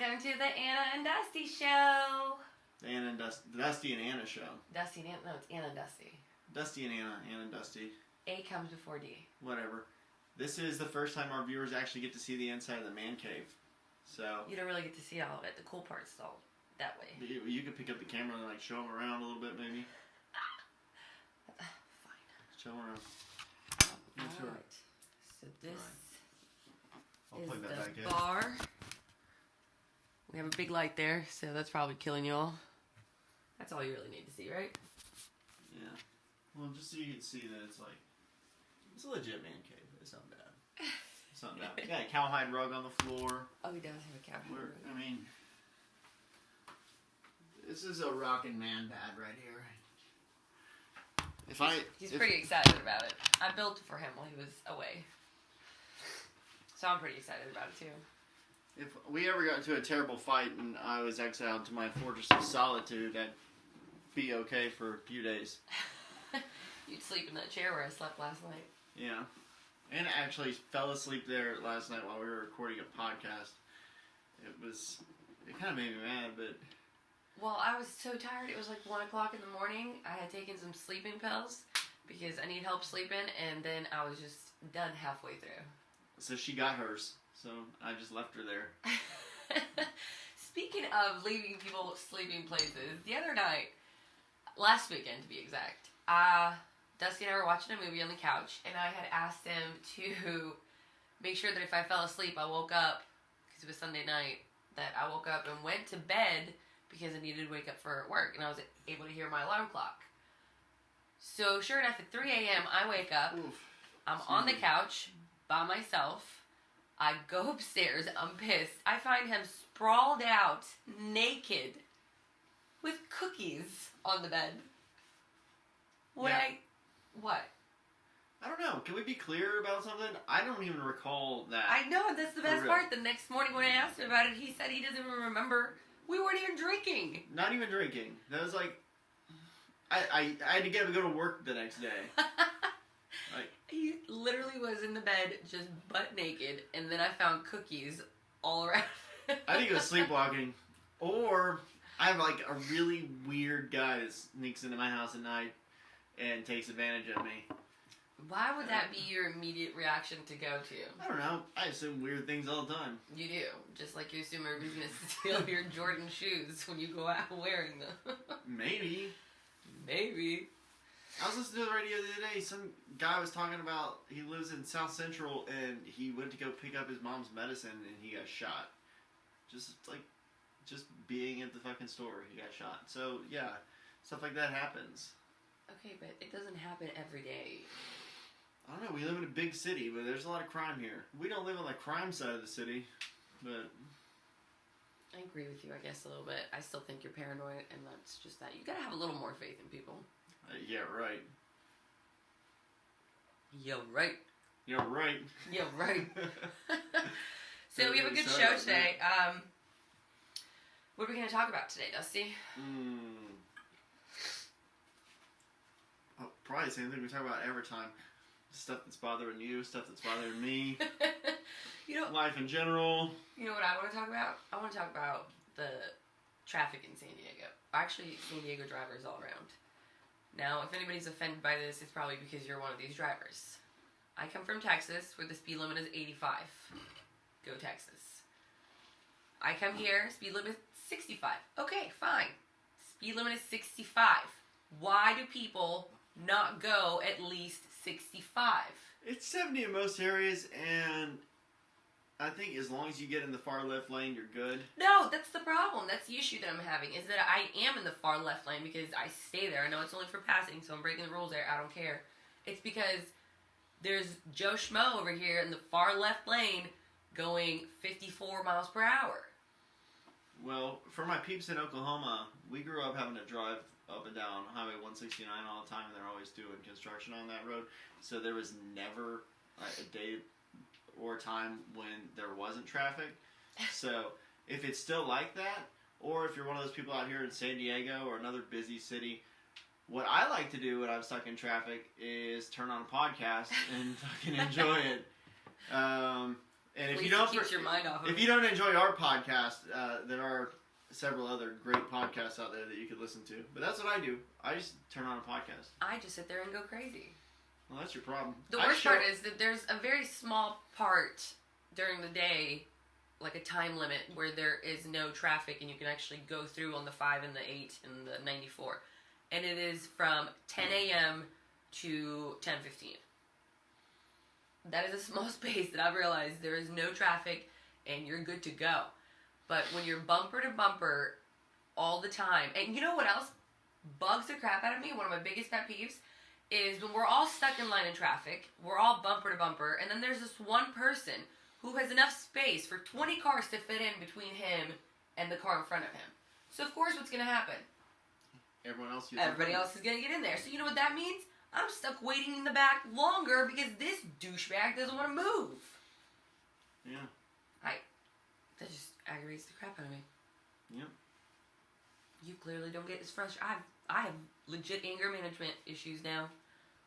Welcome to the Anna and Dusty show. The Anna and Dusty and Anna show. Dusty and Anna, no, it's Anna and Dusty. Dusty and Anna and Dusty. A comes before D. Whatever. This is the first time our viewers actually get to see the inside of the man cave. So you don't really get to see all of it. The cool part's all that way. You could pick up the camera and like show them around a little bit, maybe. Fine. Show them around. All right. So this I'll is plug that back the in. bar. We have a big light there, so that's probably killing you all. That's all you really need to see, right? Yeah. Well, just so you can see that it's like it's a legit man cave. It's not bad. It's not bad. Yeah, cowhide rug on the floor. Oh, he does have a cowhide rug. I mean, this is a rockin' man bed right here. He's pretty excited about it. I built it for him while he was away. So I'm pretty excited about it too. If we ever got into a terrible fight and I was exiled to my fortress of solitude, I'd be okay for a few days. You'd sleep in that chair where I slept last night. Yeah. And actually fell asleep there last night while we were recording a podcast. It kind of made me mad, but... Well, I was so tired. It was like 1 o'clock in the morning. I had taken some sleeping pills because I need help sleeping, and then I was just done halfway through. So she got hers, so I just left her there. Speaking of leaving people sleeping places, the other night, last weekend to be exact, Dusty and I were watching a movie on the couch, and I had asked him to make sure that if I fell asleep, I woke up, because it was Sunday night, that I woke up and went to bed because I needed to wake up for work, and I was able to hear my alarm clock. So sure enough, at 3 a.m., I wake up, I'm on the couch by myself, I go upstairs, I'm pissed, I find him sprawled out, naked, with cookies on the bed. What? I don't know. Can we be clear about something? I don't even recall that. I know, that's the best part. The next morning when I asked him about it, he said he doesn't even remember. We weren't even drinking. Not even drinking. That was like... I had to get up and go to work the next day. He literally was in the bed, just butt naked, and then I found cookies all around. I think it was sleepwalking. Or I have like a really weird guy that sneaks into my house at night and takes advantage of me. Why would that be your immediate reaction to go to? I don't know. I assume weird things all the time. You do. Just like you assume everybody's going to steal your Jordan shoes when you go out wearing them. Maybe. Maybe. I was listening to the radio the other day. Some guy was talking about he lives in South Central and he went to go pick up his mom's medicine and he got shot. Just being at the fucking store, he got shot. So, yeah, stuff like that happens. Okay, but it doesn't happen every day. I don't know, we live in a big city, but there's a lot of crime here. We don't live on the crime side of the city, but... I agree with you, I guess, a little bit. I still think you're paranoid, and that's just that. You gotta have a little more faith in people. Yeah, right. You're right. You're right. You're right. So we have a good show today. What are we going to talk about today, Dusty? Oh, probably the same thing we talk about every time. Stuff that's bothering you, stuff that's bothering me. Life in general. You know what I want to talk about? I want to talk about the traffic in San Diego. Actually, San Diego drivers all around. Now, if anybody's offended by this, it's probably because you're one of these drivers. I come from Texas, where the speed limit is 85. Go Texas. I come here, speed limit is 65. Okay, fine. Speed limit is 65. Why do people not go at least 65? It's 70 in most areas, and I think as long as you get in the far left lane, you're good. No, that's the problem. That's the issue that I'm having, is that I am in the far left lane because I stay there. I know it's only for passing, so I'm breaking the rules there. I don't care. It's because there's Joe Schmo over here in the far left lane going 54 miles per hour. Well, for my peeps in Oklahoma, we grew up having to drive up and down Highway 169 all the time, and they're always doing construction on that road. So there was never a day or time when there wasn't traffic. So if it's still like that, or if you're one of those people out here in San Diego or another busy city, what I like to do when I'm stuck in traffic is turn on a podcast and fucking enjoy it. And At if you least it don't, keeps your mind off of if it. you don't enjoy our podcast, there are several other great podcasts out there that you could listen to. But that's what I do. I just turn on a podcast. I just sit there and go crazy. Well, that's your problem. The worst part is that there's a very small part during the day, like a time limit, where there is no traffic and you can actually go through on the 5 and the 8 and the 94. And it is from 10 a.m. to 10:15. That is a small space that I've realized there is no traffic and you're good to go. But when you're bumper to bumper all the time, and you know what else bugs the crap out of me? One of my biggest pet peeves is when we're all stuck in line in traffic, we're all bumper to bumper, and then there's this one person who has enough space for 20 cars to fit in between him and the car in front of him. So of course what's going to happen? Everybody else is going to get in there. So you know what that means? I'm stuck waiting in the back longer because this douchebag doesn't want to move. Yeah. That just aggravates the crap out of me. Yep. You clearly don't get as frustrated. I have legit anger management issues now.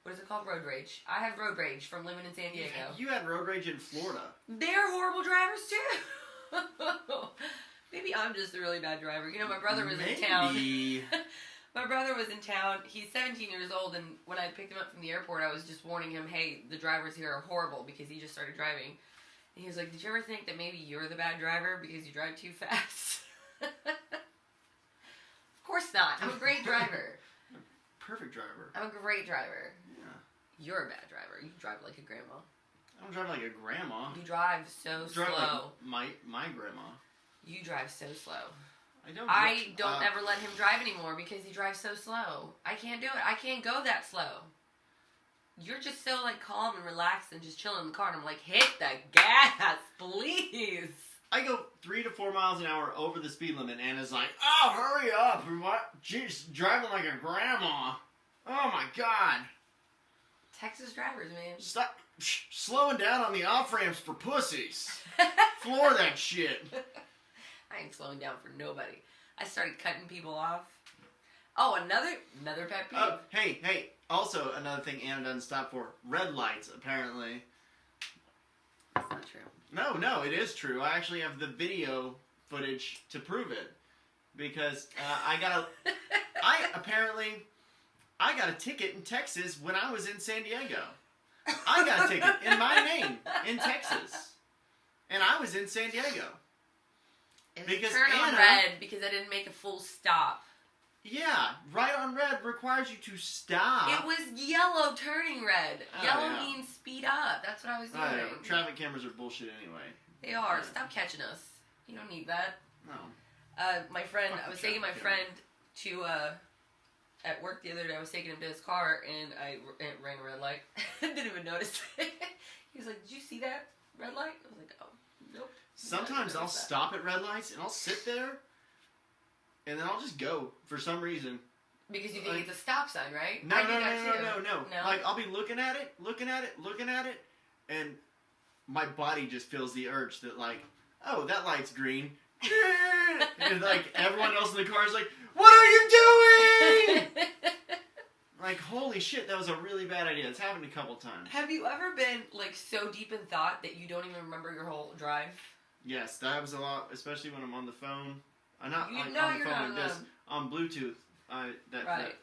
What is it called? Road rage. I have road rage from living in San Diego. You had road rage in Florida. They're horrible drivers too. Maybe I'm just a really bad driver. You know, my brother was in town. My brother was in town. He's 17 years old, and when I picked him up from the airport, I was just warning him, hey, the drivers here are horrible, because he just started driving. And he was like, did you ever think that maybe you're the bad driver because you drive too fast? Of course not. I'm a great driver. Perfect driver. I'm a great driver. Yeah. You're a bad driver. You drive like a grandma. I don't drive like a grandma. You drive so slow. Like my grandma. You drive so slow. I don't ever let him drive anymore because he drives so slow. I can't do it. I can't go that slow. You're just so like calm and relaxed and just chilling in the car, and I'm like, hit the gas, please. I go 3 to 4 miles an hour over the speed limit, and Anna's like, oh, hurry up. What? Jeez, driving like a grandma. Oh my God. Texas drivers, man. Stop slowing down on the off-ramps for pussies. Floor that shit. I ain't slowing down for nobody. I started cutting people off. Oh, another pet peeve. Oh, hey. Also, another thing Anna doesn't stop for. Red lights, apparently. That's not true. No, it is true. I actually have the video footage to prove it. Because I got a ticket in Texas when I was in San Diego. I got a ticket in my name in Texas. And I was in San Diego. It Because turned on Anna- red because I didn't make a full stop. Yeah, right on red requires you to stop. It was yellow turning red. Oh, Yellow yeah. means speed up. That's what I was doing. Traffic cameras are bullshit anyway. They are. Yeah. Stop catching us. You don't need that. No. My friend, Fuck I was the taking my traffic friend to, at work the other day, I was taking him to his car, and it ran a red light. Didn't even notice it. He was like, did you see that red light? I was like, oh, nope. Sometimes I'll stop at red lights and I'll sit there and then I'll just go for some reason. Because you think it's a stop sign, right? No. I do that too. No? Like, I'll be looking at it, and my body just feels the urge that, like, oh, that light's green. And, like, everyone else in the car is like, what are you doing? Like, holy shit, that was a really bad idea. It's happened a couple times. Have you ever been, like, so deep in thought that you don't even remember your whole drive? Yes, that happens a lot, especially when I'm on the phone. I'm not You like, know on the you're phone, not just on Bluetooth. Right,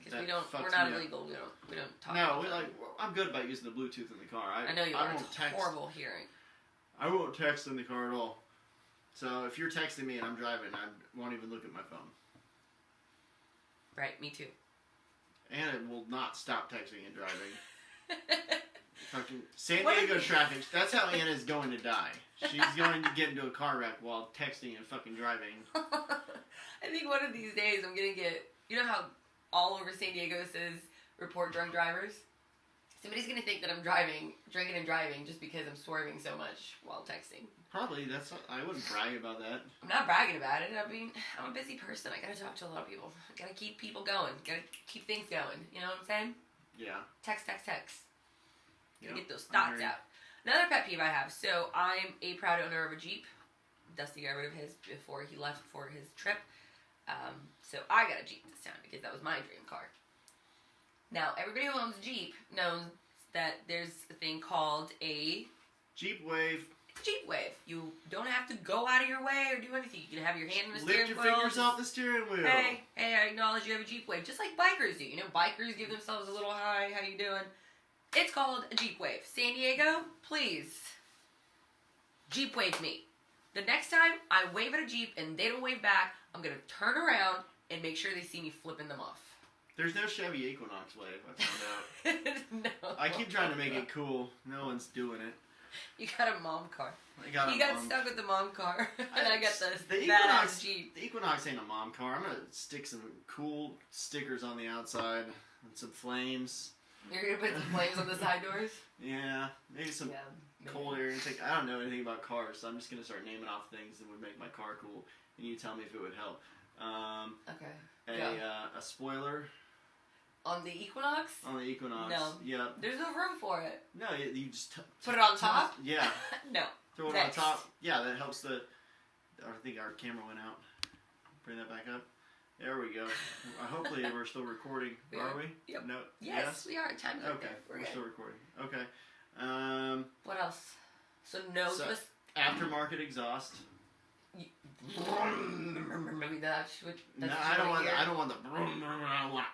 because fucks we're not me up. illegal. We don't talk. No, about that. I'm good about using the Bluetooth in the car. I know you are. won't It's text. horrible hearing. I won't text in the car at all. So if you're texting me and I'm driving, I won't even look at my phone. Right, me too. And it will not stop texting and driving. Fucking San What Diego if- traffic. That's how Anna's going to die. She's going to get into a car wreck while texting and fucking driving. I think one of these days I'm gonna get. You know how all over San Diego says report drunk drivers? Somebody's gonna think that I'm drinking and driving just because I'm swerving so much while texting. Probably. I wouldn't brag about that. I'm not bragging about it. I mean, I'm a busy person. I gotta talk to a lot of people. I gotta keep people going. Gotta keep things going. You know what I'm saying? Yeah. Text. Gotta Yeah, get those I thoughts hear you. out. Another pet peeve I have. So I'm a proud owner of a Jeep. Dusty got rid of his before he left for his trip. So I got a Jeep this time because that was my dream car. Now, everybody who owns a Jeep knows that there's a thing called a Jeep Wave. Jeep Wave. You don't have to go out of your way or do anything. You can have your hand in the steering Lift wheel. your fingers off the steering wheel. Hey, I acknowledge you have a Jeep Wave, just like bikers do. You know, bikers give themselves a little hi. How you doing? It's called a Jeep Wave. San Diego, please, Jeep Wave me. The next time I wave at a Jeep and they don't wave back, I'm gonna turn around and make sure they see me flipping them off. There's no Chevy Equinox Wave, I found out. No. I keep trying to make it cool. No one's doing it. You got a mom car. I got You got stuck with the mom car, and I got the Equinox. badass Jeep. The Equinox ain't a mom car. I'm gonna stick some cool stickers on the outside and some flames. You're gonna put some flames on the side doors? Yeah, maybe some cold air intake. I don't know anything about cars, so I'm just gonna start naming off things that would make my car cool, and you tell me if it would help. Okay. A spoiler On the Equinox? on the Equinox. No. Yeah. There's no room for it. No, you just Put it on top? Yeah. No. Throw it Next. on top. Yeah, that helps the. I think our camera went out. Bring that back up. There we go. Hopefully we're still recording. We Are are. we? Yep. No. Yes, we are. Time's up Okay, there. We're we're good. still recording. Okay. What else? So no. So- Aftermarket exhaust. Maybe that's what. No, That's I don't want. here. I don't want the. I want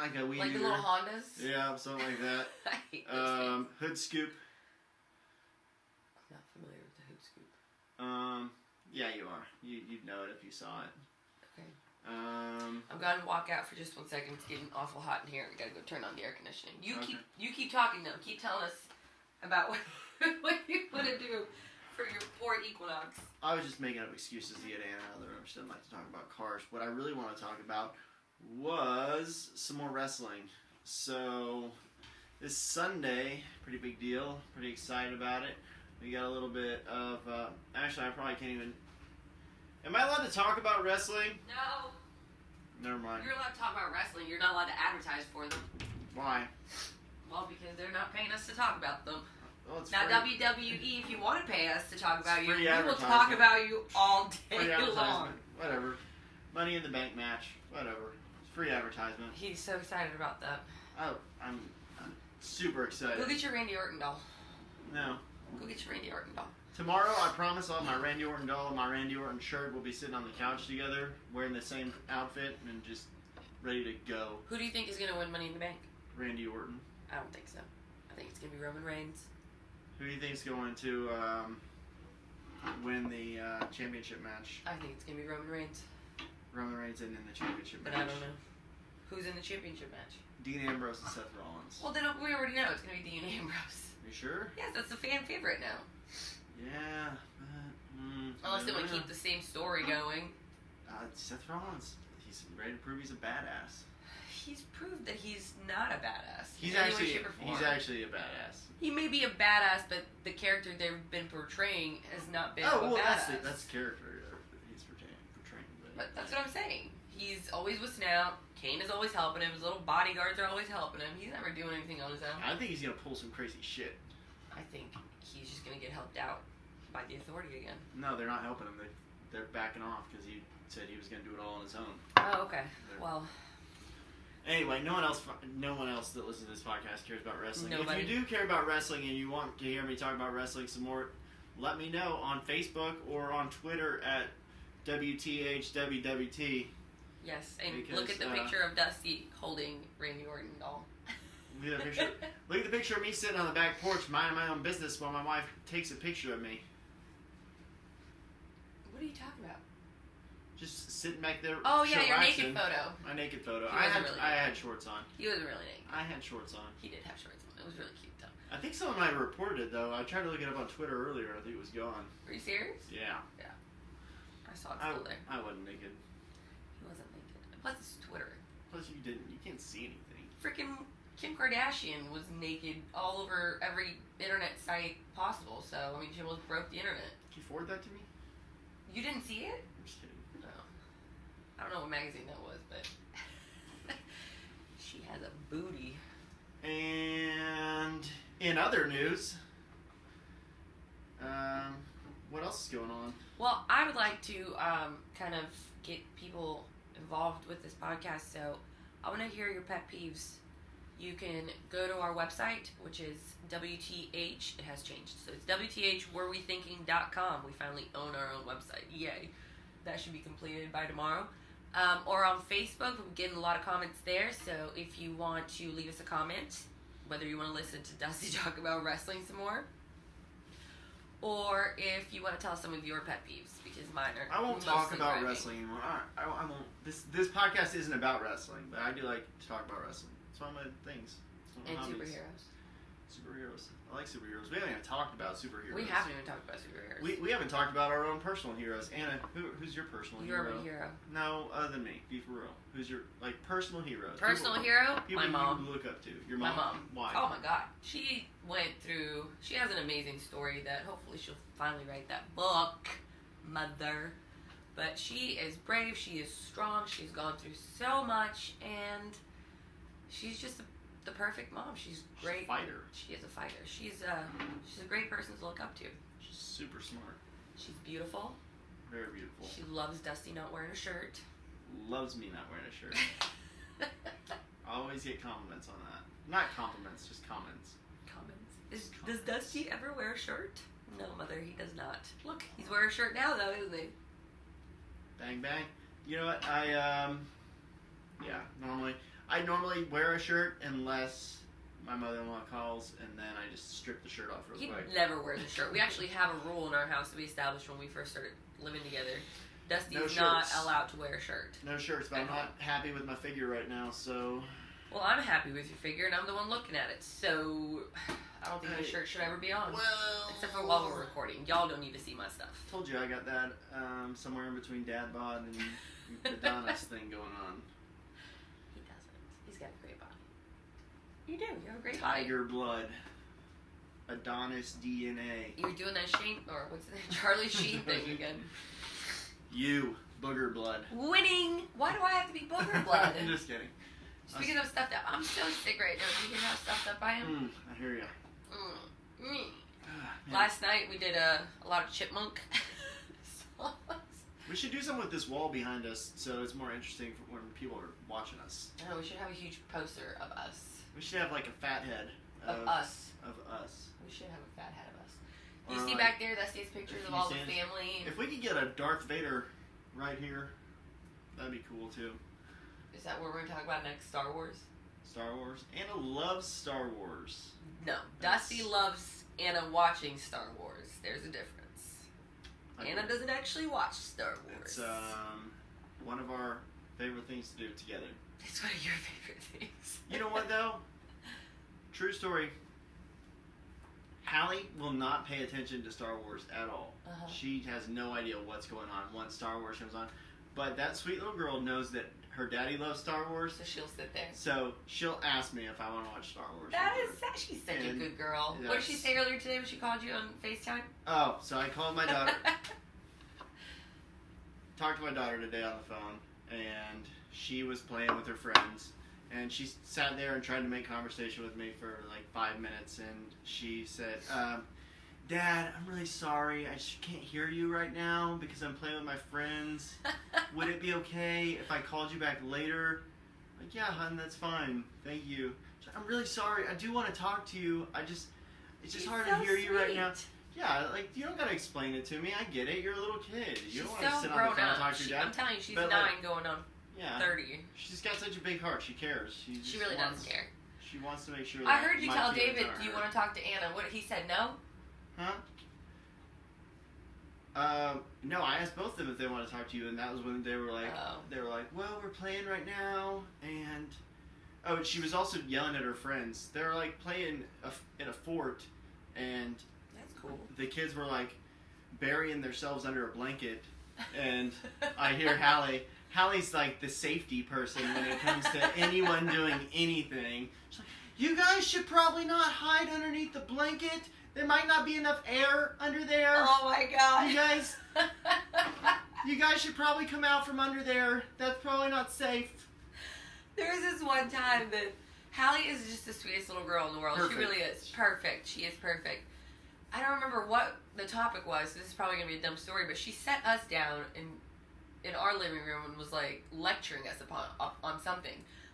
like a weed Like the eater. little Hondas. Yeah, something like that. I hate those things. Hood scoop. I'm not familiar with the hood scoop. Yeah, you are. You'd know it if you saw it. Okay. Um, I'm gonna walk out for just 1 second. It's getting awful hot in here. We gotta go turn on the air conditioning. Okay. You keep talking though. Keep telling us about what you want to do for your poor Equinox. I was just making up excuses to get Anna out of the room. She doesn't like to talk about cars. What I really want to talk about was some more wrestling. So this Sunday, pretty big deal. Pretty excited about it. We got a little bit of. Actually, I probably can't even. Am I allowed to talk about wrestling? No, Never mind. you're allowed to talk about wrestling. You're not allowed to advertise for them. Why? Well, because they're not paying us to talk about them. Well, it's Now, free. WWE, if you want to pay us to talk about It's you, free we will advertisement. talk about you all Free day long. advertisement. Whatever. Money in the Bank match. Whatever. It's free advertisement. He's so excited about that. Oh, I'm super excited. Go get your Randy Orton doll. No. Go get your Randy Orton doll. Tomorrow, I promise I'll have my Randy Orton doll and my Randy Orton shirt. We'll be sitting on the couch together, wearing the same outfit, and just ready to go. Who do you think is going to win Money in the Bank? Randy Orton. I don't think so. I think it's going to be Roman Reigns. Who do you think is going to win the championship match? I think it's going to be Roman Reigns. Roman Reigns in the championship But match. I don't know. Who's in the championship match? Dean Ambrose and Seth Rollins. Well, then we already know it's going to be Dean Ambrose. Are you sure? Yes, that's the fan favorite now. Yeah. Unless they want to keep the same story going. Seth Rollins. He's ready to prove he's a badass. He's proved that he's not a badass. He's in any way, actually shape, or form. a badass. He may be a badass, but the character they've been portraying has not been Oh, a well, badass. that's the character that he's portraying. But that's what I'm saying. He's always with Snout. Kane is always helping him. His little bodyguards are always helping him. He's never doing anything on his own. I think he's gonna pull some crazy shit. I think he's just going to get helped out by the Authority again. No, they're not helping him. They're backing off because he said he was gonna do it all on his own. Oh, okay. Well, Anyway, no one else that listens to this podcast cares about wrestling. Nobody. If you do care about wrestling and you want to hear me talk about wrestling some more, let me know on Facebook or on Twitter at WTHWWT. yes. And Because, look at the picture of Dusty holding Randy Orton doll. Look at the picture. Look at the picture of me sitting on the back porch minding my own business while my wife takes a picture of me. What are you talking about? Just sitting back there. Oh, yeah, your chillaxing. naked photo. My naked photo. He I wasn't had really I naked. had shorts on. He wasn't really naked. I had shorts on. He did have shorts on. It was really cute, though. I think someone might have reported it though. I tried to look it up on Twitter earlier. I think it was gone. Were you serious? Yeah. I saw it still there. I wasn't naked. He wasn't naked. Plus, it's Twitter. Plus, you didn't. You can't see anything. Freaking Kim Kardashian was naked all over every internet site possible. So, I mean, she almost broke the internet. Can you forward that to me? You didn't see it? I'm just kidding. No. I don't know what magazine that was, but she has a booty. And in other news, what else is going on? Well, I would like to kind of get people involved with this podcast, so I want to hear your pet peeves. You can go to our website, which is WTH. It has changed. So it's WTHwereWeThinking.com. We finally own our own website. Yay. That should be completed by tomorrow. Or on Facebook. We're getting a lot of comments there. So if you want to leave us a comment, whether you want to listen to Dusty talk about wrestling some more, or if you want to tell us some of your pet peeves, because mine are I won't talk mostly about griping. wrestling anymore. I won't. This podcast isn't about wrestling, but I do like to talk about wrestling. It's one of my things. It's one And of my hobbies. superheroes. Superheroes. I like superheroes. We haven't even talked about superheroes. We haven't even talked about superheroes. We haven't talked about our own personal heroes. Anna, who's your personal You're hero? my hero. No, other than me. Be for real. Who's your personal hero? Personal hero? People My mom. you look up to. Your My mom. mom. Why? Oh my god. She has an amazing story that hopefully she'll finally write that book, Mother. But she is brave, she is strong, she's gone through so much, and she's just the perfect mom. She's great. She's a fighter. She is a fighter. She's a great person to look up to. She's super smart. She's beautiful. Very beautiful. She loves Dusty not wearing a shirt. Loves me not wearing a shirt. I always get compliments on that. Not compliments, just comments. Comments. Does Dusty ever wear a shirt? No, Mother, he does not. Look, he's wearing a shirt now, though, isn't he? Bang bang. You know what? I normally wear a shirt unless my mother-in-law calls, and then I just strip the shirt off real He quick. never wears a shirt. We actually have a rule in our house that we established when we first started living together. Dusty No is not shirts. allowed to wear a shirt. No shirts, but I'm not happy with my figure right now, so... Well, I'm happy with your figure, and I'm the one looking at it, so I don't think the shirt should ever be on. Well... Except for while we're recording. Y'all don't need to see my stuff. Told you I got that somewhere in between dad bod and the Adonis thing going on. He doesn't. He's got a great body. You do. You have a great body. Tiger blood. Adonis DNA. You're doing that Shane, or what's it, Charlie Sheen thing again. You. Booger blood. Winning! Why do I have to be booger blood? I'm just kidding. Speaking of stuffed up, I'm so sick right now. Do you hear how stuffed up I am? I hear ya. Last night we did a lot of chipmunk songs. We should do something with this wall behind us so it's more interesting for when people are watching us. I know, we should have a huge poster of us. We should have like a fat head Of us. Of us. We should have a fat head of us. Do you Or see like, back there, that's these pictures if of you all the stand- family. If we could get a Darth Vader right here, that'd be cool too. Is that what we're going to talk about next, Star Wars? Star Wars. Anna loves Star Wars. No. That's- Dusty loves Anna watching Star Wars. There's a difference. I Anna do. doesn't actually watch Star Wars. It's one of our favorite things to do together. It's one of your favorite things. You know what though? True story. Hallie will not pay attention to Star Wars at all. Uh-huh. She has no idea what's going on once Star Wars comes on. But that sweet little girl knows that her daddy loves Star Wars. So she'll sit there. So she'll ask me if I want to watch Star Wars. That with is, her. she's such a And good girl. What did she that's- say earlier today when she called you on FaceTime? Oh, so I called my daughter. Talked to my daughter today on the phone, and she was playing with her friends. And she sat there and tried to make conversation with me for like 5 minutes, and she said, Dad, I'm really sorry. I just can't hear you right now because I'm playing with my friends. Would it be okay if I called you back later? Like, yeah, hon, that's fine. Thank you. She's like, I'm really sorry. I do want to talk to you. It's just She's hard so to hear you right now. sweet. Yeah, like, you don't gotta explain it to me. I get it. You're a little kid. You She's don't want to so sit on the grown phone and up. talk to your dad. I'm telling you, she's But, 9 like, going on Yeah. 30. She's got such a big heart. She cares. She She just really wants, doesn't care. She wants to make sure I that heard you my tell feelings David, aren't do you hurt. want to talk to Anna? What he said no? Huh? No, I asked both of them if they want to talk to you, and that was when they were like, well, we're playing right now, and she was also yelling at her friends. They were like playing in a fort, and That's cool. the kids were like burying themselves under a blanket, and I hear Hallie. Hallie's like the safety person when it comes to anyone doing anything. She's like, you guys should probably not hide underneath the blanket. There might not be enough air under there. Oh my god. You guys should probably come out from under there. That's probably not safe. There was this one time that Hallie is just the sweetest little girl in the world. Perfect. She really is. Perfect. She is perfect. I don't remember what the topic was. So this is probably going to be a dumb story, but she sat us down in our living room and was like lecturing us on something.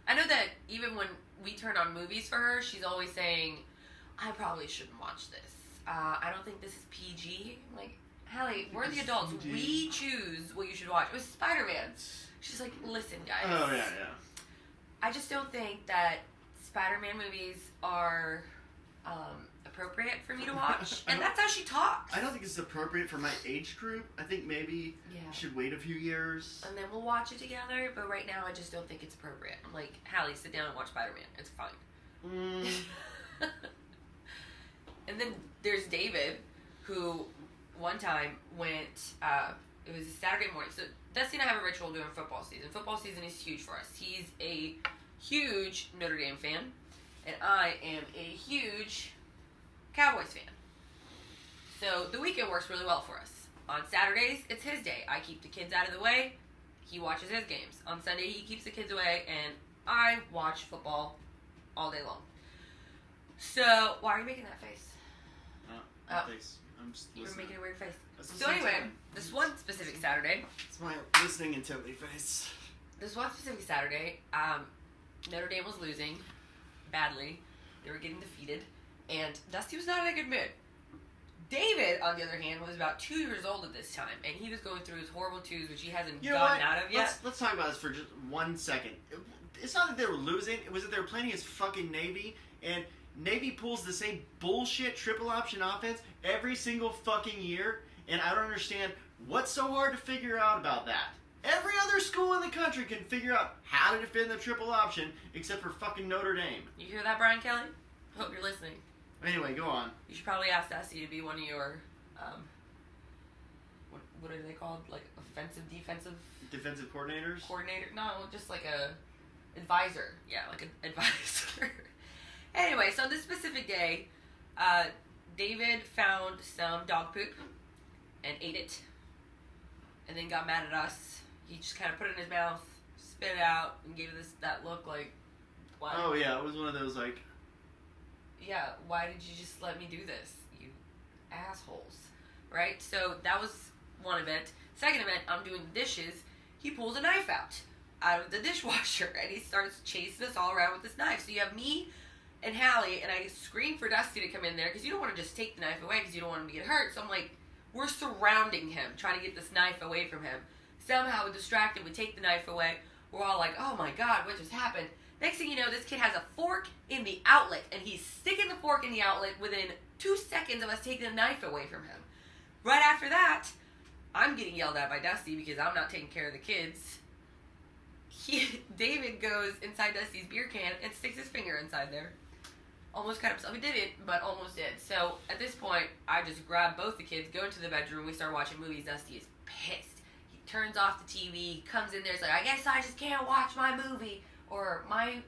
I know that even when we turn on movies for her, she's always saying, I probably shouldn't watch this. I don't think this is PG. I'm like, Hallie, we're the adults. PG. We choose what you should watch. It was Spider-Man. She's like, listen, guys. Oh, yeah. I just don't think that Spider-Man movies are appropriate for me to watch. And that's how she talks. I don't think it's appropriate for my age group. I think maybe I should wait a few years. And then we'll watch it together. But right now, I just don't think it's appropriate. I'm like, Hallie, sit down and watch Spider-Man. It's fine. And then there's David, who one time went, it was a Saturday morning. So Dusty and I have a ritual during football season. Football season is huge for us. He's a huge Notre Dame fan, and I am a huge Cowboys fan. So the weekend works really well for us. On Saturdays, it's his day. I keep the kids out of the way. He watches his games. On Sunday, he keeps the kids away, and I watch football all day long. So, why are you making that face? Face. I'm just You were listening. making a weird face. That's So anyway, this one specific Saturday, It's my listening intently face. Notre Dame was losing badly. They were getting defeated, and Dusty was not in a good mood. David, on the other hand, was about 2 years old at this time, and he was going through his horrible twos, which he hasn't gotten out of yet. Let's talk about this for just 1 second. It's not that they were losing. It was that they were playing against fucking Navy, and Navy pulls the same bullshit triple option offense every single fucking year, and I don't understand what's so hard to figure out about that. Every other school in the country can figure out how to defend the triple option except for fucking Notre Dame. You hear that, Brian Kelly? Hope you're listening. Anyway, go on. You should probably ask Dusty to be one of your, what are they called? Like offensive, defensive Defensive coordinators? coordinator? No, just like a advisor. Yeah, like an advisor. Anyway, so this specific day, David found some dog poop and ate it, and then got mad at us. He just kind of put it in his mouth, spit it out, and gave us that look like, why? Oh yeah, it was one of those like, Yeah, why did you just let me do this, you assholes? Right? So that was one event. Second event, I'm doing the dishes. He pulls a knife out of the dishwasher, and he starts chasing us all around with this knife. So you have me and Hallie, and I scream for Dusty to come in there, because you don't want to just take the knife away, because you don't want him to get hurt. So I'm like, we're surrounding him, trying to get this knife away from him. Somehow, we're distracted, we take the knife away. We're all like, oh my god, what just happened? Next thing you know, this kid has a fork in the outlet, and he's sticking the fork in the outlet within 2 seconds of us taking the knife away from him. Right after that, I'm getting yelled at by Dusty because I'm not taking care of the kids. David goes inside Dusty's beer can and sticks his finger inside there. Almost cut himself. He didn't, but almost did. So at this point, I just grab both the kids, go into the bedroom, we start watching movies. Dusty is pissed. He turns off the TV, comes in there, he's like, I guess I just can't watch my movie or my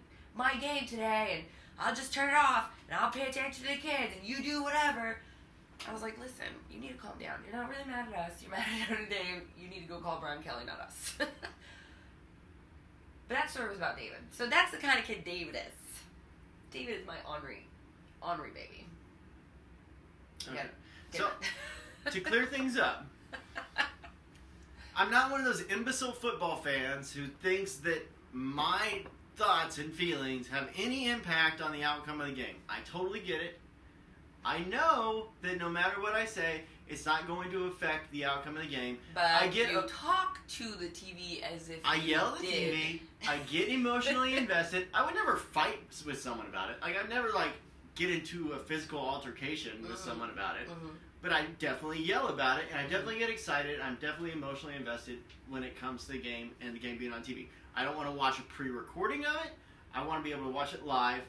game today, and I'll just turn it off, and I'll pay attention to the kids, and you do whatever. I was like, listen, you need to calm down. You're not really mad at us. You're mad at Notre Dame. You need to go call Brian Kelly, not us. But that story was about David. So that's the kind of kid David is. David is my Henri baby. okay. Get So, it. to clear things up, I'm not one of those imbecile football fans who thinks that my thoughts and feelings have any impact on the outcome of the game. I totally get it. I know that no matter what I say, it's not going to affect the outcome of the game. But I get you talk to the TV as if I you yell at the did. TV. I get emotionally invested. I would never fight with someone about it. Like, I'd never, get into a physical altercation with someone about it. Mm-hmm. But I definitely yell about it, and I definitely get excited. I'm definitely emotionally invested when it comes to the game and the game being on TV. I don't want to watch a pre-recording of it. I want to be able to watch it live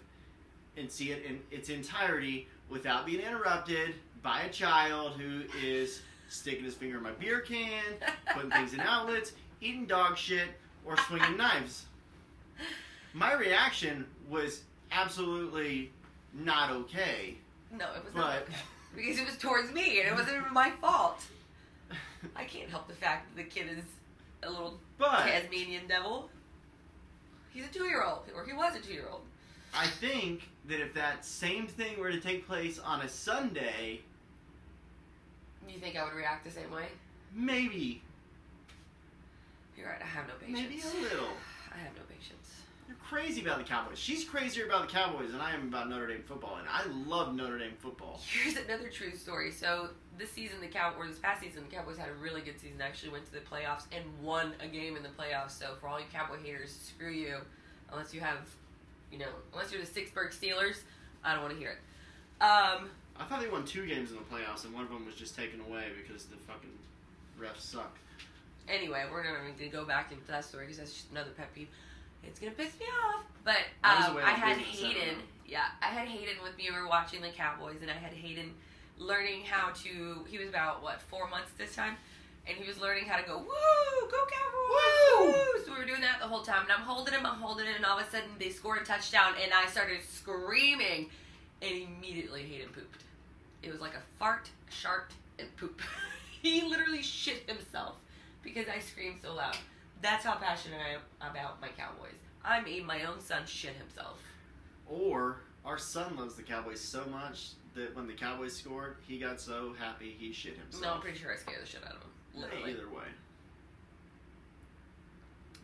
and see it in its entirety without being interrupted by a child who is sticking his finger in my beer can, putting things in outlets, eating dog shit, or swinging knives. My reaction was absolutely not okay. No, it was not But- okay. Because it was towards me, and it wasn't even my fault. I can't help the fact that the kid is a little But Tasmanian devil. He's a 2-year-old, or he was a 2-year-old. I think that if that same thing were to take place on a Sunday, You think I would react the same way? maybe. You're right, I have no patience. Maybe a little. I have no patience. You're crazy about the Cowboys. She's crazier about the Cowboys than I am about Notre Dame football, and I love Notre Dame football. Here's another true story. So this past season, the Cowboys had a really good season. Actually went to the playoffs and won a game in the playoffs. So for all you Cowboy haters, screw you. Unless you have, unless you're the Sixburg Steelers, I don't want to hear it. I thought they won 2 games in the playoffs, and one of them was just taken away because the fucking refs suck. Anyway, we're not going to go back into that story because that's just another pet peeve. It's going to piss me off. But That was the way I the had business Hayden. settled. Yeah, I had Hayden with me. We were watching the Cowboys, and I had Hayden learning how to. He was about 4 months this time, and he was learning how to go woo, go Cowboys, woo. So we were doing that the whole time, and I'm holding him, and all of a sudden they scored a touchdown, and I started screaming, and immediately Hayden pooped. It was like a fart, shart, and poop. He literally shit himself because I screamed so loud. That's how passionate I am about my Cowboys. I made my own son shit himself. Or our son loves the Cowboys so much that when the Cowboys scored, he got so happy he shit himself. No, I'm pretty sure I scared the shit out of him. Literally. Either way.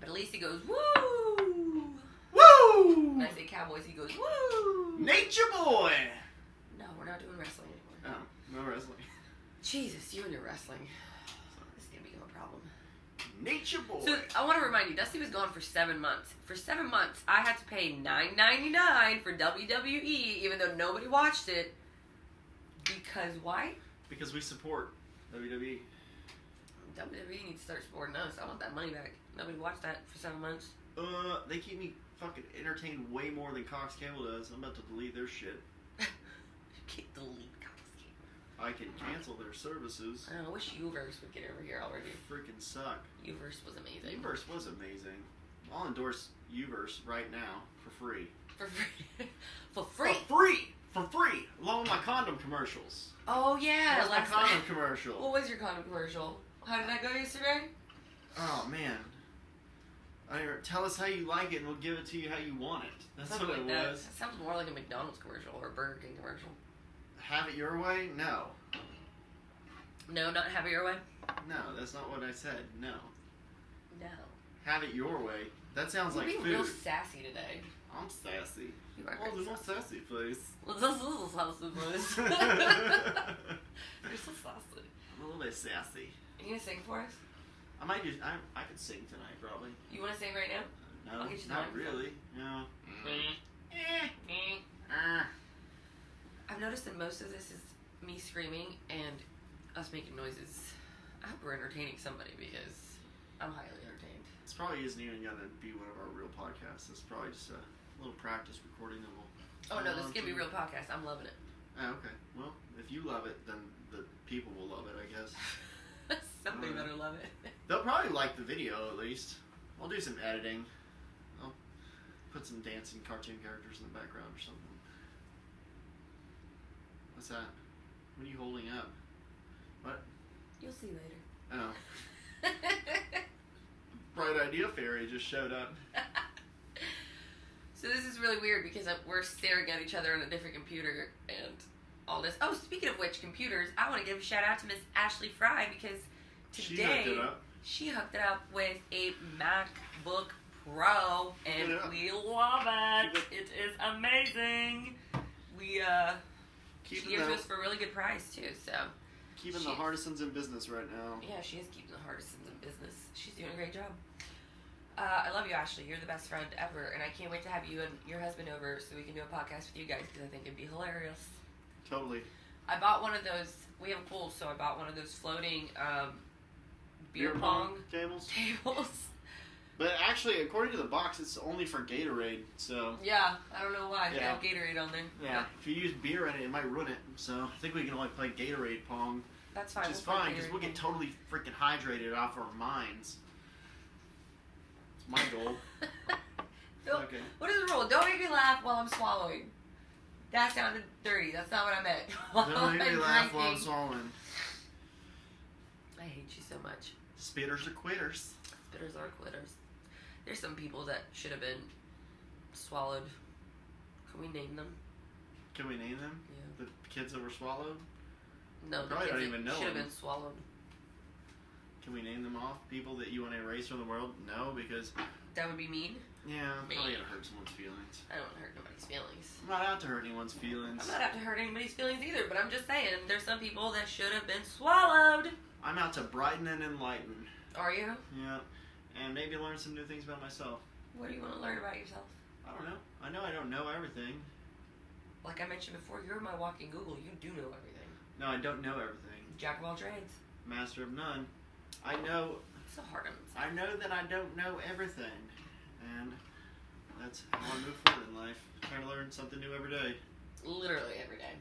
But at least he goes, woo! Woo! When I say Cowboys, he goes, woo! Nature Boy! No, we're not doing wrestling anymore. Oh, no wrestling. Jesus, you and your wrestling. This is going to become a problem. Nature Boy! So, I want to remind you, Dusty was gone for 7 months. For 7 months, I had to pay $9.99 for WWE, even though nobody watched it. Because why? Because we support WWE. WWE needs to start supporting us. I want that money back. Nobody watched that for 7 months. They keep me fucking entertained way more than Cox Cable does. I'm about to delete their shit. You can't delete Cox Cable. I can cancel their services. I don't know, I wish Uverse would get over here already. They freaking suck. Uverse was amazing. Uverse was amazing. I'll endorse Uverse right now for free. For free. For free? For free! For free! Along with my condom commercials. Oh, yeah. That's my condom commercial. What was your condom commercial? How did that go yesterday? Oh, man. Tell us how you like it and we'll give it to you how you want it. That's Something what it like that. was. That sounds more like a McDonald's commercial or a Burger King commercial. Have it your way? No. No, not have it your way? No, that's not what I said. No. No. Have it your way. That sounds You're like being food. real sassy today. I'm sassy. You are Oh, very there's no sassy. sassy face. Well, this is a sassy voice. I'm You're so sassy. a little bit sassy. Are you going to sing for us? I might just. I could sing tonight, probably. You want to sing right now? No, I'll get you the not microphone. really. No. I've noticed that most of this is me screaming and us making noises. I hope we're entertaining somebody because I'm highly entertained. This probably isn't even gonna be one of our real podcasts. It's probably just a little practice recording that we'll. Oh no, this is gonna be a real podcast. I'm loving it. Oh, okay. Well, if you love it, then the people will love it, I guess. Somebody better love it. They'll probably like the video at least. I'll do some editing. I'll put some dancing cartoon characters in the background or something. What's that? What are you holding up? What? You'll see later. Oh. Bright Idea Fairy just showed up. So this is really weird because we're staring at each other on a different computer and all this. Oh, speaking of which, computers, I want to give a shout out to Miss Ashley Fry because today she hooked it up with a MacBook Pro and we love it. It is amazing. We she gave it to us for a really good price too. So keeping the Hardisons in business right now. Yeah, she is keeping the Hardisons in business. She's doing a great job. I love you, Ashley. You're the best friend ever, and I can't wait to have you and your husband over so we can do a podcast with you guys because I think it'd be hilarious. Totally. I bought one of those. We have a pool, so I bought one of those floating beer pong tables. But actually, according to the box, it's only for Gatorade. So yeah, I don't know why. They Yeah. have Gatorade on there. yeah, if you use beer in it, it might ruin it. So I think we can only play Gatorade pong, That's fine. which is We'll play fine because we'll Gatorade get pong. totally freaking hydrated off our minds. It's my goal. Don't- Okay. What is the rule? Don't make me laugh while I'm swallowing. That sounded dirty. That's not what I meant. Don't make me I'm laugh while I'm drinking. swallowing. I hate you so much. Spitters are quitters. Spitters are quitters. There's some people that should have been swallowed. Can we name them? Can we name them? Yeah. The kids that were swallowed? No, Probably the don't kids even that know should have them. been swallowed. Can we name them off? People that you want to erase from the world? No, because That would be mean. Yeah, I'm Me. probably gonna hurt someone's feelings. I don't want to hurt nobody's feelings. I'm not out to hurt anyone's feelings. I'm not out to hurt anybody's feelings either, but I'm just saying, there's some people that should have been swallowed. I'm out to brighten and enlighten. Are you? Yeah, and maybe learn some new things about myself. What do you want to learn about yourself? I don't know. I know I don't know everything. Like I mentioned before, you're my walking Google. You do know everything. No, I don't know everything. Jack of all trades. Master of none. I know So hard on himself. I know that I don't know everything. And that's how I move forward in life. Trying to learn something new every day. Literally every day.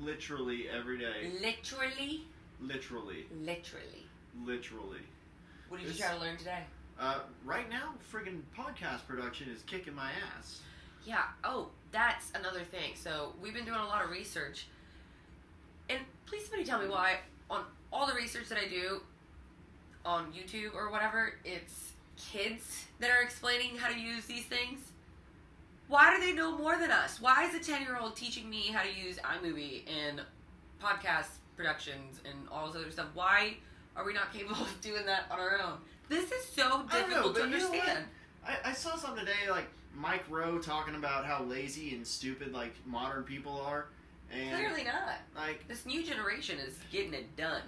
Literally every day. Literally? Literally. Literally. Literally. What did you try to learn today? Right now, friggin' podcast production is kicking my ass. Yeah. Oh, that's another thing. So we've been doing a lot of research. And please somebody tell me why on all the research that I do on YouTube or whatever, it's kids that are explaining how to use these things. Why do they know more than us? Why is a 10-year-old teaching me how to use iMovie and podcast productions and all this other stuff? Why are we not capable of doing that on our own? This is so difficult to understand. I saw something today, like Mike Rowe talking about how lazy and stupid like modern people are. And Clearly not. like This new generation is getting it done.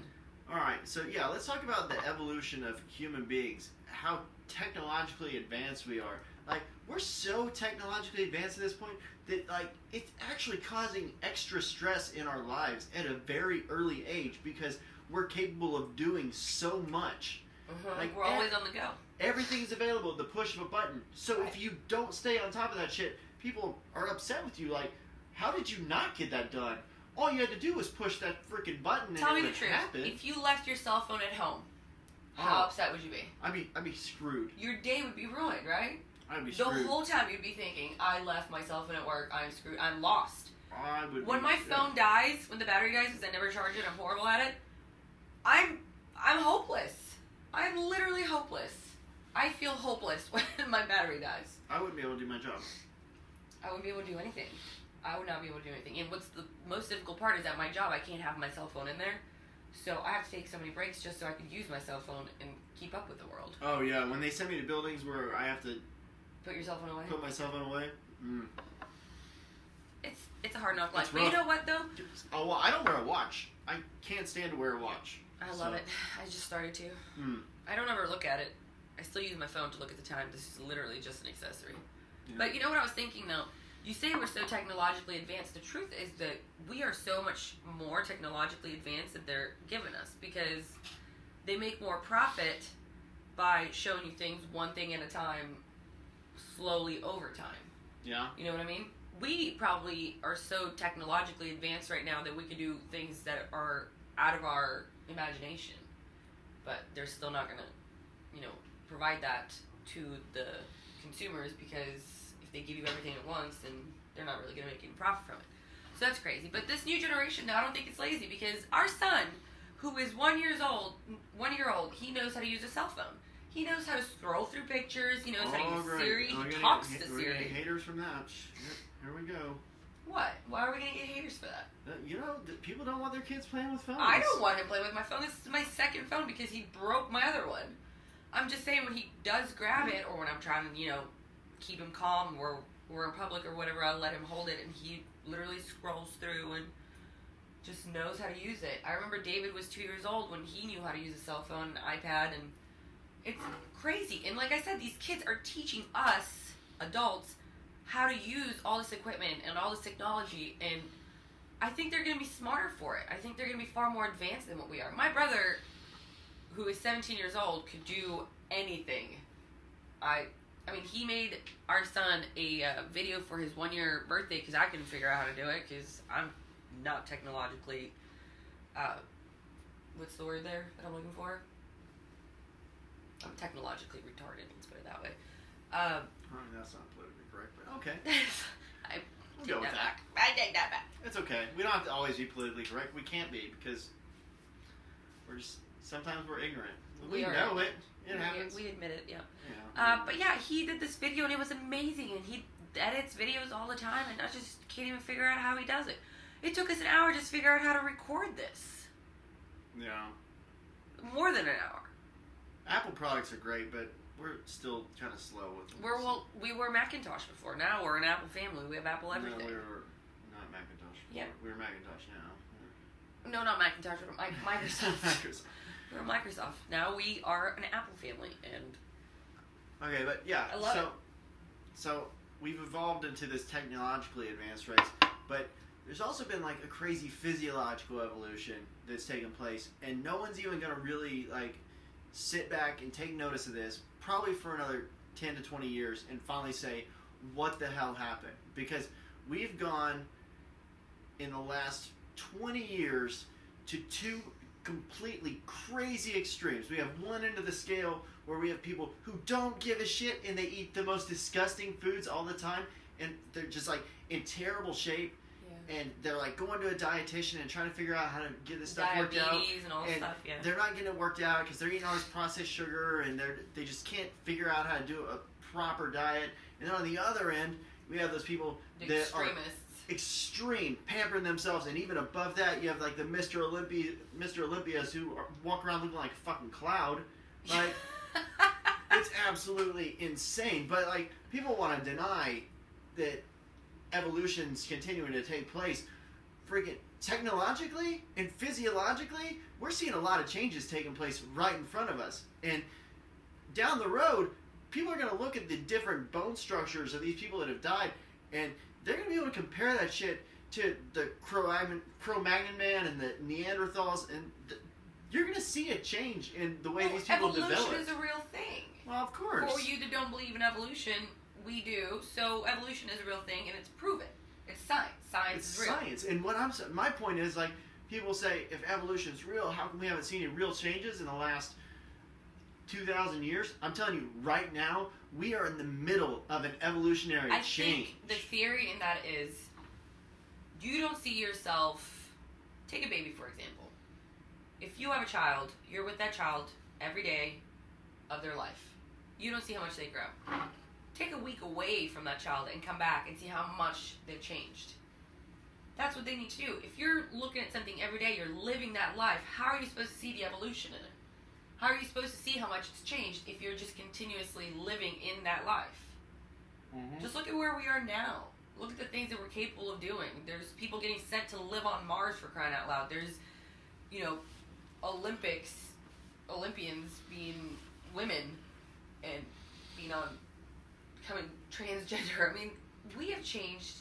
Alright, so yeah, let's talk about the evolution of human beings. How technologically advanced we are. Like, we're so technologically advanced at this point that, like, it's actually causing extra stress in our lives at a very early age because we're capable of doing so much. Like, we're always on the go. Everything's available at the push of a button. So if you don't stay on top of that shit, people are upset with you. Like, how did you not get that done? All you had to do was push that freaking button Tell and me it the would truth. happen. If you left your cell phone at home, how upset would you be? I'd be screwed. Your day would be ruined, right? I'd be The screwed. whole time you'd be thinking, I left my cell phone at work, I'm screwed, I'm lost. I would When be, my phone dies, when the battery dies because I never charge it, I'm horrible at it, I'm hopeless. I'm literally hopeless. I feel hopeless when my battery dies. I wouldn't be able to do my job. I wouldn't be able to do anything. I would not be able to do anything. And what's the most difficult part is at my job, I can't have my cell phone in there. So I have to take so many breaks just so I could use my cell phone and keep up with the world. Oh yeah, when they send me to buildings where I have to Put your cell phone away. put my cell phone away. It's a hard knock life. It's But you rough. know what though? Oh well, I don't wear a watch. I can't stand to wear a watch. I love it. I just started to. Hmm. I don't ever look at it. I still use my phone to look at the time. This is literally just an accessory. Yeah. But you know what I was thinking though? You say we're so technologically advanced. The truth is that we are so much more technologically advanced that they're giving us because they make more profit by showing you things one thing at a time, slowly over time. Yeah. You know what I mean? We probably are so technologically advanced right now that we can do things that are out of our imagination. But they're still not going to, provide that to the consumers because if they give you everything at once, then they're not really going to make any profit from it. So that's crazy. But this new generation, I don't think it's lazy because our son, who is 1 year old, he knows how to use a cell phone. He knows how to scroll through pictures. He knows how to use Siri. He talks to We're gonna Siri. get haters from that. Here we go. What? Why are we going to get haters for that? People don't want their kids playing with phones. I don't want him playing with my phone. This is my second phone because he broke my other one. I'm just saying when he does grab it or when I'm trying to, keep him calm or we're in public or whatever, I'll let him hold it and he literally scrolls through and just knows how to use it. I remember David was 2 years old when he knew how to use a cell phone, an iPad, and it's crazy. And like I said, these kids are teaching us, adults, how to use all this equipment and all this technology, and I think they're going to be smarter for it. I think they're going to be far more advanced than what we are. My brother, who is 17 years old, could do anything. I mean, he made our son a video for his 1 year birthday because I couldn't figure out how to do it because I'm not technologically, what's the word there that I'm looking for? I'm technologically retarded, let's put it that way. That's not politically correct, but okay. I We'll go with that. I take that back. It's okay. We don't have to always be politically correct. We can't be because sometimes we're ignorant. We know it. It happens. We admit it, yeah. Yeah. But yeah, he did this video and it was amazing, and he edits videos all the time, and I just can't even figure out how he does it. It took us an hour just to figure out how to record this. Yeah. More than an hour. Apple products are great, but we're still kind of slow with them. We were Macintosh before. Now we're an Apple family. We have Apple everything. No, we were not Macintosh. Yeah. We're Macintosh now. No, not Macintosh. We're Microsoft. Microsoft. We're Microsoft. Now we are an Apple family, and okay, but yeah. I love it. So we've evolved into this technologically advanced race, but there's also been like a crazy physiological evolution that's taken place, and no one's even gonna really like sit back and take notice of this probably for another 10 to 20 years and finally say what the hell happened, because we've gone in the last 20 years to two completely crazy extremes. We have one end of the scale where we have people who don't give a shit and they eat the most disgusting foods all the time, and they're just like in terrible shape. And they're like going to a dietitian and trying to figure out how to get this stuff worked out. Diabetes and all this stuff, yeah. They're not getting it worked out because they're eating all this processed sugar, and they just can't figure out how to do a proper diet. And then on the other end, we have those people that are extreme, pampering themselves, and even above that, you have like the Mr. Olympias who walk around looking like a fucking cloud. Like, it's absolutely insane. But like, people want to deny that evolution's continuing to take place. Freaking technologically and physiologically, we're seeing a lot of changes taking place right in front of us. And down the road, people are going to look at the different bone structures of these people that have died, and they're going to be able to compare that shit to the Cro-Magnon man and the Neanderthals, and you're going to see a change in the way these people develop. Evolution is a real thing. Well, of course. For you that don't believe in evolution, we do. So evolution is a real thing, and it's proven. It's science. Science is real. Science. And my point is, like, people say, if evolution is real, how come we haven't seen any real changes in the last 2,000 years? I'm telling you, right now, we are in the middle of an evolutionary change. I think the theory in that is, you don't see yourself. Take a baby, for example. If you have a child, you're with that child every day of their life. You don't see how much they grow. Take a week away from that child and come back and see how much they've changed. That's what they need to do. If you're looking at something every day, you're living that life, how are you supposed to see the evolution in it? How are you supposed to see how much it's changed if you're just continuously living in that life? Mm-hmm. Just look at where we are now. Look at the things that we're capable of doing. There's people getting sent to live on Mars, for crying out loud. There's, Olympians being women and being on becoming transgender. I mean, we have changed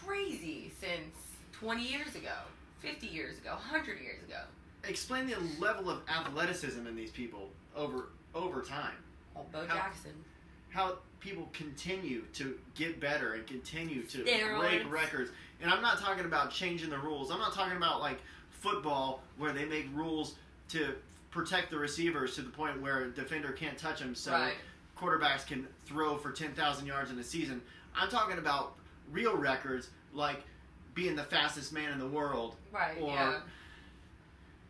crazy since 20 years ago, 50 years ago, 100 years ago. Explain the level of athleticism in these people over time. Oh, Bo Jackson. How people continue to get better and continue to Steroids. break records. And I'm not talking about changing the rules. I'm not talking about like football where they make rules to protect the receivers to the point where a defender can't touch them so quarterbacks can throw for 10,000 yards in a season. I'm talking about real records like being the fastest man in the world. Right, yeah.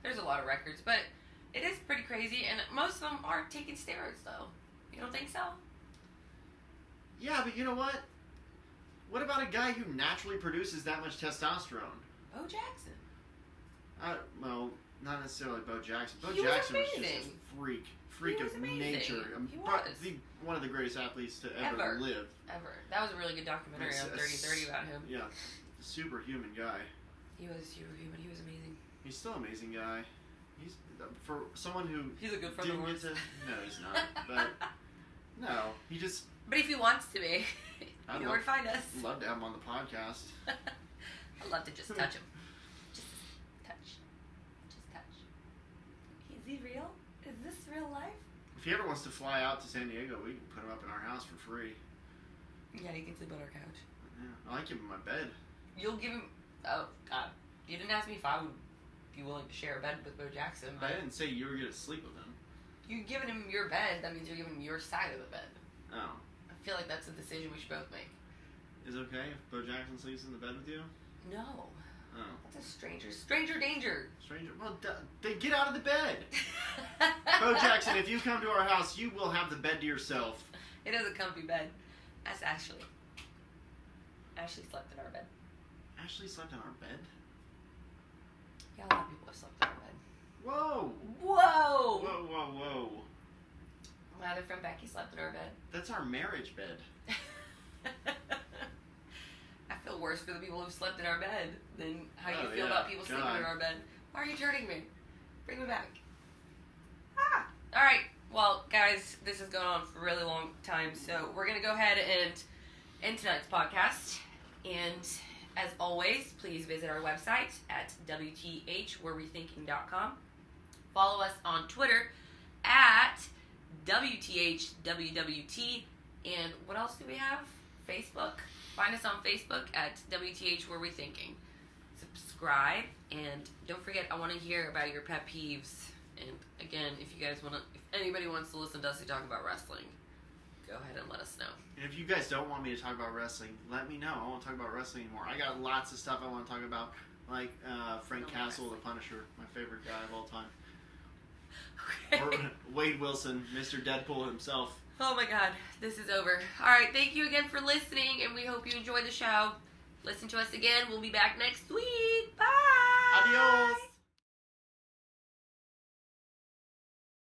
There's a lot of records, but it is pretty crazy, and most of them aren't taking steroids, though. You don't think so? Yeah, but you know what? What about a guy who naturally produces that much testosterone? Bo Jackson. Well, not necessarily Bo Jackson. Bo He Jackson was was just a freak of nature. He was. One of the greatest athletes to ever live. Ever. That was a really good documentary on 30-30 about him. Yeah. Superhuman guy. He was superhuman. He was amazing. He's still an amazing guy. He's for someone who he's a good friend didn't get to. No, he's not. But no, he just. But if he wants to be, you know where to find us. I'd love to have him on the podcast. I'd love to just touch him. Just touch. Is he real? Is this real life? If he ever wants to fly out to San Diego, we can put him up in our house for free. Yeah, he can sleep on our couch. Yeah, I like him in my bed. You'll give him. Oh God, you didn't ask me if I would be willing to share a bed with Bo Jackson. But I didn't say you were going to sleep with him. You're giving him your bed. That means you're giving him your side of the bed. Oh. I feel like that's a decision we should both make. Is it okay if Bo Jackson sleeps in the bed with you? No. Oh. That's a stranger danger. Stranger? Well, then get out of the bed. Bo Jackson, if you come to our house, you will have the bed to yourself. It is a comfy bed. That's Ashley. Ashley slept in our bed. Ashley slept in our bed? Yeah, a lot of people have slept in our bed. Whoa! Whoa! Whoa, whoa, whoa. My other friend Becky slept in our bed. That's our marriage bed. I feel worse for the people who slept in our bed than how you feel yeah. about people sleeping God. in our bed. Why are you turning me? Bring me back. Alright, well, guys, this has gone on for a really long time, so we're going to go ahead and end tonight's podcast. And as always, please visit our website at WTHWereWeThinking.com. Follow us on Twitter at WTHWWT. And what else do we have? Facebook. Find us on Facebook at WTH Where We Thinking. Subscribe, and don't forget, I want to hear about your pet peeves. And again, if you guys want to, if anybody wants to listen to us talk about wrestling, go ahead and let us know. And if you guys don't want me to talk about wrestling, let me know. I won't talk about wrestling anymore. I got lots of stuff I want to talk about, like Frank Castle, the Punisher, my favorite guy of all time. Okay. Or Wade Wilson, Mr. Deadpool himself. Oh my god, this is over. Alright, thank you again for listening, and we hope you enjoyed the show. Listen to us again. We'll be back next week.